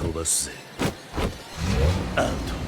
飛ばすぜ。アウト。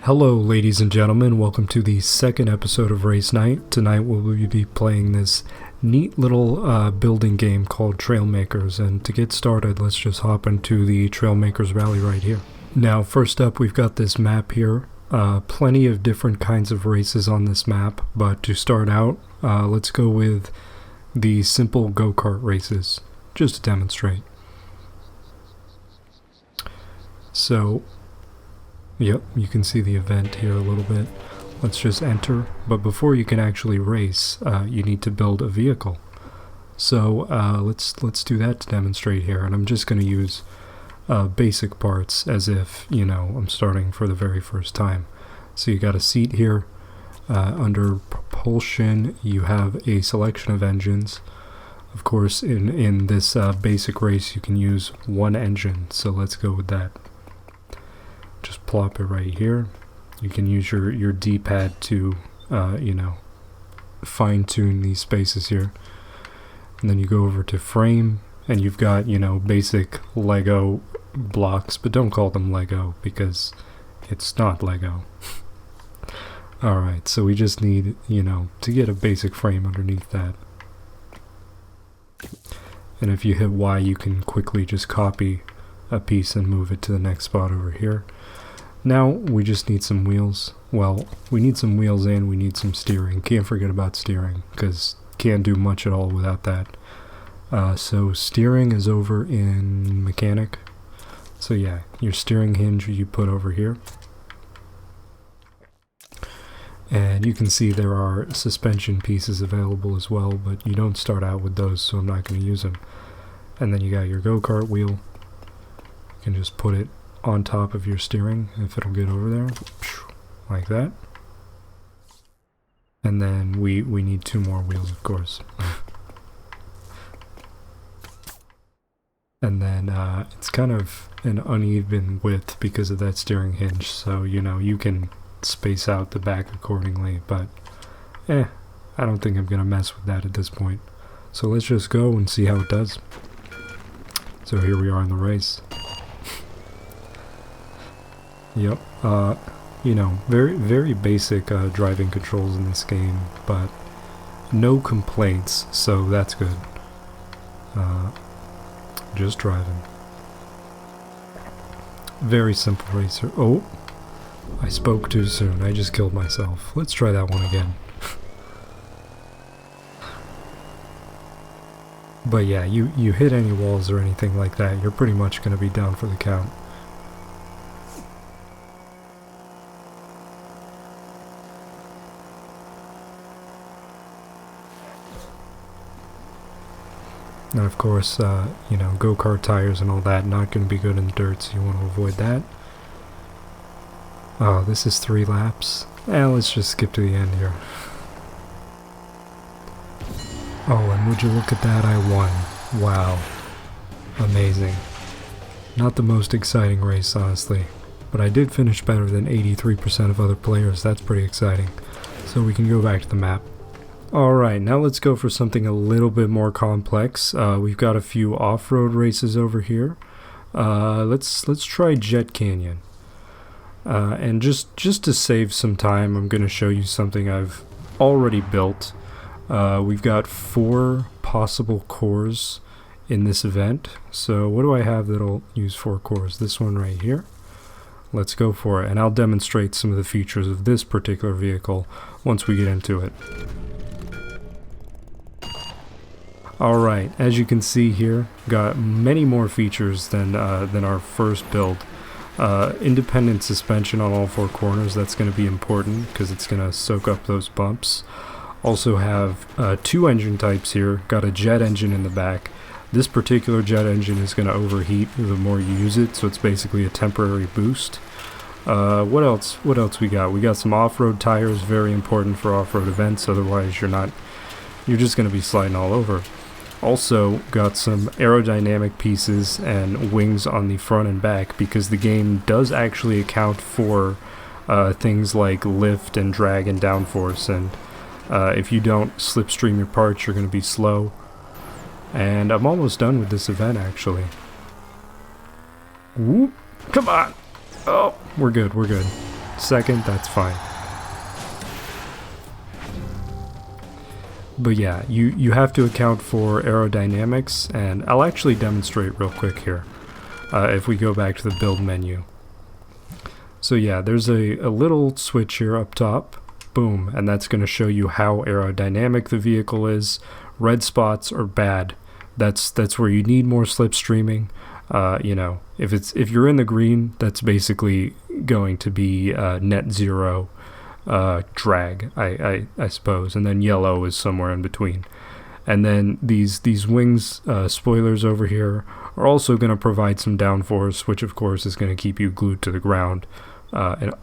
Hello ladies and gentlemen, welcome to the second episode of Race Night. Tonight we'll be playing this neat little building game called Trailmakers, and to get started let's just hop into the Trailmakers rally right here. Now first up we've got this map here, plenty of different kinds of races on this map, but to start out let's go with the simple go-kart races, just to demonstrate. So yep, you can see the event here a little bit. Let's just enter, but before you can actually race, you need to build a vehicle. So let's do that to demonstrate here, and I'm just going to use basic parts as if, you know, I'm starting for the very first time. So you got a seat here. Under propulsion, you have a selection of engines. Of course, in this basic race, you can use one engine, so let's go with that. Just plop it right here. You can use your D-pad to, you know, fine-tune these spaces here. And then you go over to frame, and you've got, you know, basic Lego blocks, but don't call them Lego because it's not Lego. Alright, so we just need, you know, to get a basic frame underneath that. And if you hit Y, you can quickly just copy a piece and move it to the next spot over here. Now we just need some wheels. Well, we need some wheels and we need some steering. Can't forget about steering, because can't do much at all without that. So steering is over in mechanic. So yeah, your steering hinge you put over here. And you can see there are suspension pieces available as well, but you don't start out with those, so I'm not going to use them. And then you got your go-kart wheel. You can just put it on top of your steering if it'll get over there, like that. And then we need two more wheels, of course. And then it's kind of an uneven width because of that steering hinge, so you know you can space out the back accordingly, but I don't think I'm gonna mess with that at this point. So let's just go and see how it does. So here we are in the race. Yep, you know, very basic driving controls in this game, but no complaints, so that's good. Just driving. Very simple racer. Oh, I spoke too soon. I just killed myself. Let's try that one again. But yeah, you hit any walls or anything like that, you're pretty much going to be down for the count. And of course, you know, go-kart tires and all that, not going to be good in the dirt, so you want to avoid that. Oh, this is 3 laps. Let's just skip to the end here. Oh, and would you look at that, I won. Wow. Amazing. Not the most exciting race, honestly, but I did finish better than 83% of other players. That's pretty exciting. So we can go back to the map. Alright, now let's go for something a little bit more complex. We've got a few off-road races over here. Let's try Jet Canyon. And just to save some time, I'm going to show you something I've already built. We've got 4 possible cores in this event. So what do I have that'll use 4 cores? This one right here. Let's go for it, and I'll demonstrate some of the features of this particular vehicle once we get into it. Alright, as you can see here, got many more features than our first build. Independent suspension on all four corners, that's going to be important because it's going to soak up those bumps. Also have 2 engine types here. Got a jet engine in the back. This particular jet engine is going to overheat the more you use it, so it's basically a temporary boost. What else we got? We got some off-road tires, very important for off-road events, otherwise you're just going to be sliding all over. Also got some aerodynamic pieces and wings on the front and back, because the game does actually account for things like lift and drag and downforce, and if you don't slipstream your parts, you're going to be slow. And I'm almost done with this event, actually. Whoop, come on! Oh, we're good, we're good. Second, that's fine. But yeah, you have to account for aerodynamics, and I'll actually demonstrate real quick here. If we go back to the build menu. So yeah, there's a little switch here up top. Boom, and that's going to show you how aerodynamic the vehicle is. Red spots are bad. That's where you need more slipstreaming. You know, if you're in the green, that's basically going to be net zero drag, I suppose, and then yellow is somewhere in between. And then these wings spoilers over here are also going to provide some downforce, which of course is going to keep you glued to the ground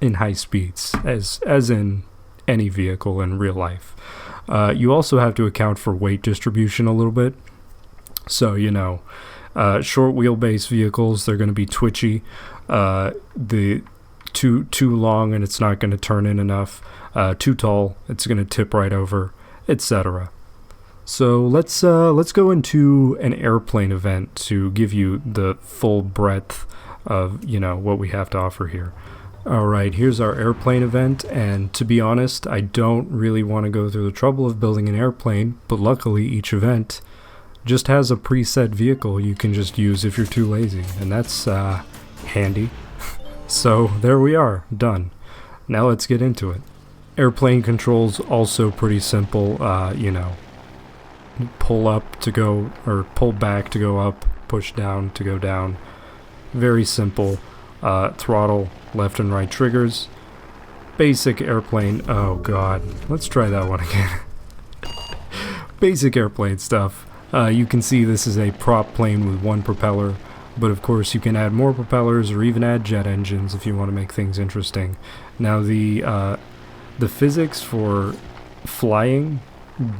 in high speeds, as in any vehicle in real life. You also have to account for weight distribution a little bit. So, you know, short wheelbase vehicles, they're going to be twitchy. The too long and it's not going to turn in enough. Too tall, it's going to tip right over, etc. So let's go into an airplane event to give you the full breadth of, you know, what we have to offer here. Alright, here's our airplane event, and to be honest, I don't really want to go through the trouble of building an airplane, but luckily each event just has a preset vehicle you can just use if you're too lazy, and that's handy. So there we are, done. Now let's get into it. Airplane controls also pretty simple, you know, pull up to go, or pull back to go up, push down to go down. Very simple. Throttle, left and right triggers. Basic airplane, oh god, let's try that one again. Basic airplane stuff. You can see this is a prop plane with one propeller, but of course you can add more propellers or even add jet engines if you want to make things interesting. Now the physics for flying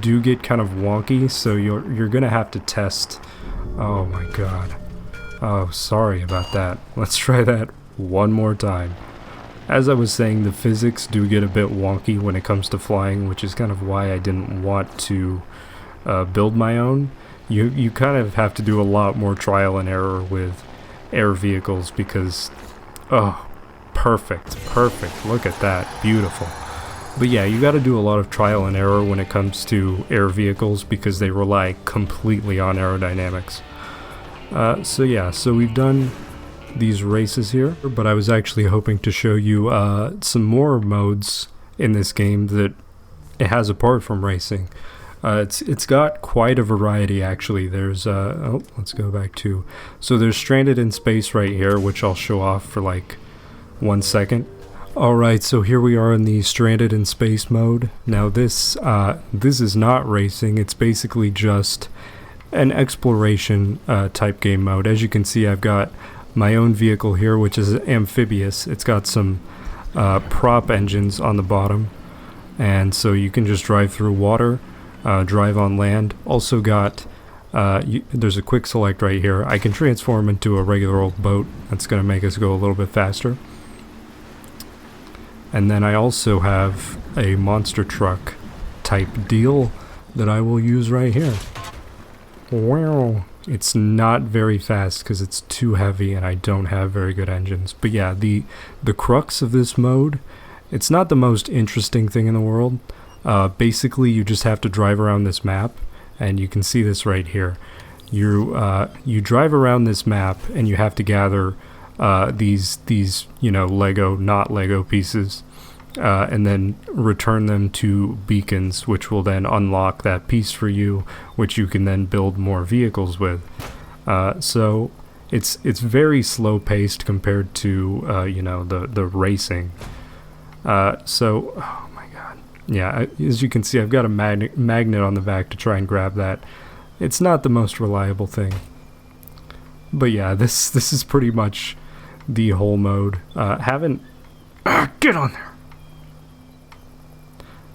do get kind of wonky, so you're gonna have to test. Oh my god. Oh, sorry about that. Let's try that one more time. As I was saying, the physics do get a bit wonky when it comes to flying, which is kind of why I didn't want to build my own. You kind of have to do a lot more trial and error with air vehicles because, oh, perfect, look at that, beautiful. But yeah, you got to do a lot of trial and error when it comes to air vehicles because they rely completely on aerodynamics. So yeah, so we've done these races here, but I was actually hoping to show you some more modes in this game that it has apart from racing. It's got quite a variety actually. There's oh, let's go back to, so there's Stranded in Space right here, which I'll show off for like 1 second. Alright, so here we are in the Stranded in Space mode. Now this is not racing, it's basically just an exploration type game mode. As you can see, I've got my own vehicle here, which is amphibious. It's got some prop engines on the bottom, and so you can just drive through water, drive on land. Also got there's a quick select right here. I can transform into a regular old boat. That's going to make us go a little bit faster. And then I also have a monster truck type deal that I will use right here. Wow, it's not very fast because it's too heavy and I don't have very good engines. But yeah, the crux of this mode, it's not the most interesting thing in the world. Basically, you just have to drive around this map, and you can see this right here. You drive around this map, and you have to gather these you know, not Lego pieces, and then return them to beacons, which will then unlock that piece for you, which you can then build more vehicles with. So It's very slow paced compared to you know, the racing. So oh my god, yeah. As you can see, I've got a magnet on the back to try and grab that. It's not the most reliable thing, but yeah, this is pretty much the whole mode. Haven't get on there.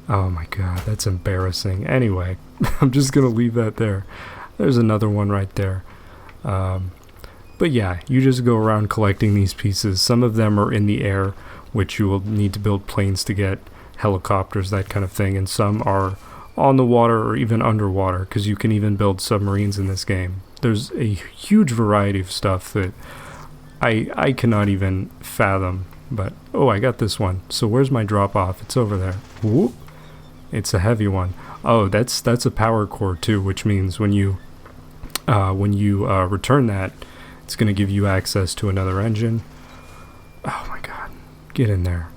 Oh my god, that's embarrassing. Anyway, I'm just gonna leave that there. There's another one right there. But yeah, you just go around collecting these pieces. Some of them are in the air, which you will need to build planes to get, helicopters, that kind of thing, and some are on the water or even underwater, because you can even build submarines in this game. There's a huge variety of stuff that I cannot even fathom. But oh, I got this one. So where's my drop off? It's over there. Whoop. It's a heavy one. Oh, that's a power core too, which means when you return that, it's going to give you access to another engine. Oh my god, get in there.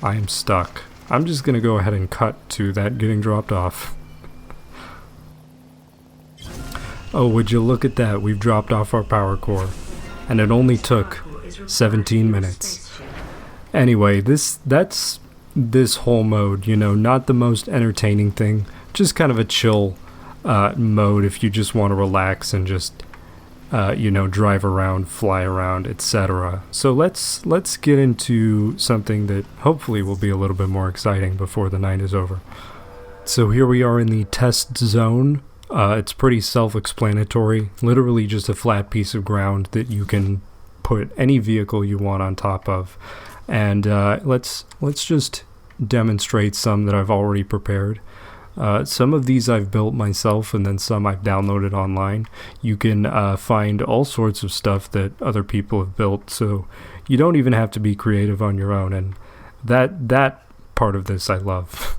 I am stuck. I'm just going to go ahead and cut to that getting dropped off. Oh, would you look at that? We've dropped off our power core, and it only took 17 minutes. Anyway, that's this whole mode, you know, not the most entertaining thing, just kind of a chill mode if you just want to relax and just you know, drive around, fly around, etc. So let's get into something that hopefully will be a little bit more exciting before the night is over. So here we are in the test zone. It's pretty self-explanatory, literally just a flat piece of ground that you can put any vehicle you want on top of. And let's just demonstrate some that I've already prepared. Some of these I've built myself, and then some I've downloaded online. You can find all sorts of stuff that other people have built, so you don't even have to be creative on your own, and that part of this I love.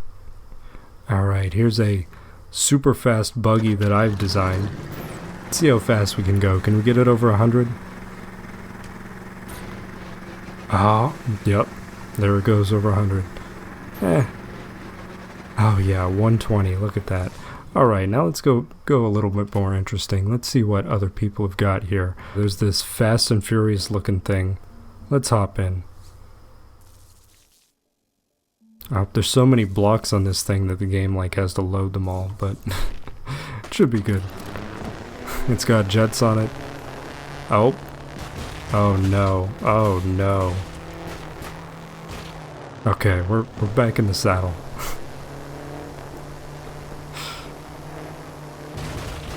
Alright, here's a super fast buggy that I've designed. Let's see how fast we can go. Can we get it over 100? Ah, yep. There it goes, over 100. Oh yeah, 120. Look at that. Alright, now let's go a little bit more interesting. Let's see what other people have got here. There's this Fast and Furious looking thing. Let's hop in. Oh, there's so many blocks on this thing that the game like has to load them all, but it should be good. It's got jets on it. Oh. Oh no. Oh no. Okay, we're back in the saddle.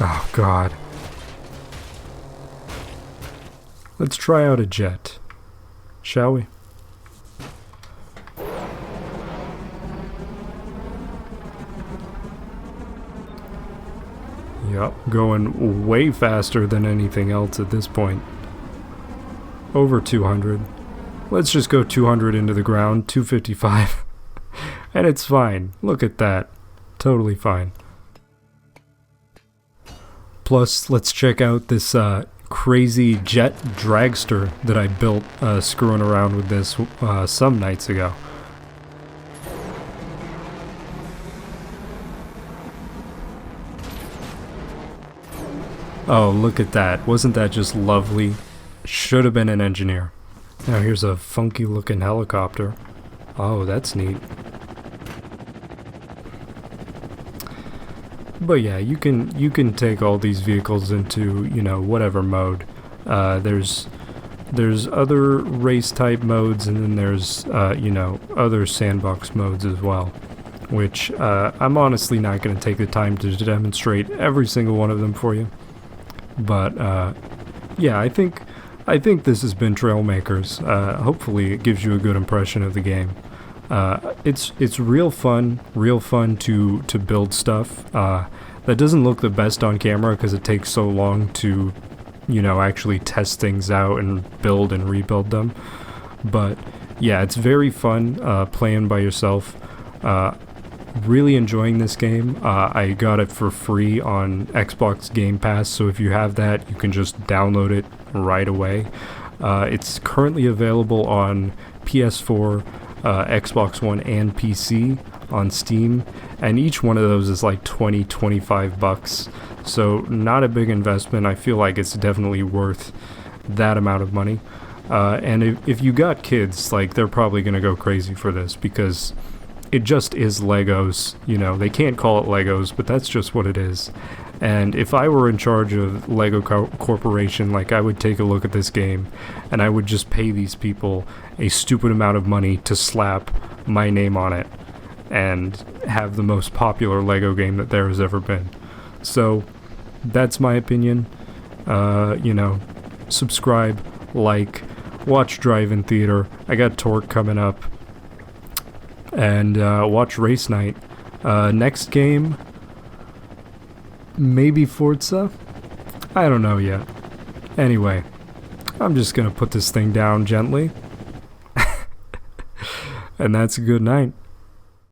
Oh god. Let's try out a jet, shall we? Yup, going way faster than anything else at this point. Over 200. Let's just go 200 into the ground, 255. And it's fine. Look at that. Totally fine. Plus, let's check out this crazy jet dragster that I built screwing around with this some nights ago. Oh, look at that. Wasn't that just lovely? Should have been an engineer. Now here's a funky looking helicopter. Oh, that's neat. But yeah, you can take all these vehicles into, you know, whatever mode. There's other race type modes, and then there's you know, other sandbox modes as well, which I'm honestly not going to take the time to demonstrate every single one of them for you. But yeah, I think this has been Trailmakers. Hopefully it gives you a good impression of the game. It's real fun to build stuff. That doesn't look the best on camera because it takes so long to, you know, actually test things out and build and rebuild them. But yeah, it's very fun playing by yourself. Really enjoying this game. I got it for free on Xbox Game Pass, so if you have that, you can just download it right away. It's currently available on PS4, Xbox One and PC on Steam, and each one of those is like 25 bucks. So not a big investment. I feel like it's definitely worth that amount of money. And if you got kids, like, they're probably gonna go crazy for this because it just is Legos. You know, they can't call it Legos, but that's just what it is. And if I were in charge of Lego Corporation, like, I would take a look at this game and I would just pay these people a stupid amount of money to slap my name on it and have the most popular Lego game that there has ever been. So that's my opinion. You know, subscribe, like, watch Drive-In Theater. I got Torque coming up. And watch Race Night. Next game, maybe Forza? I don't know yet. Anyway, I'm just gonna put this thing down gently. And that's a good night.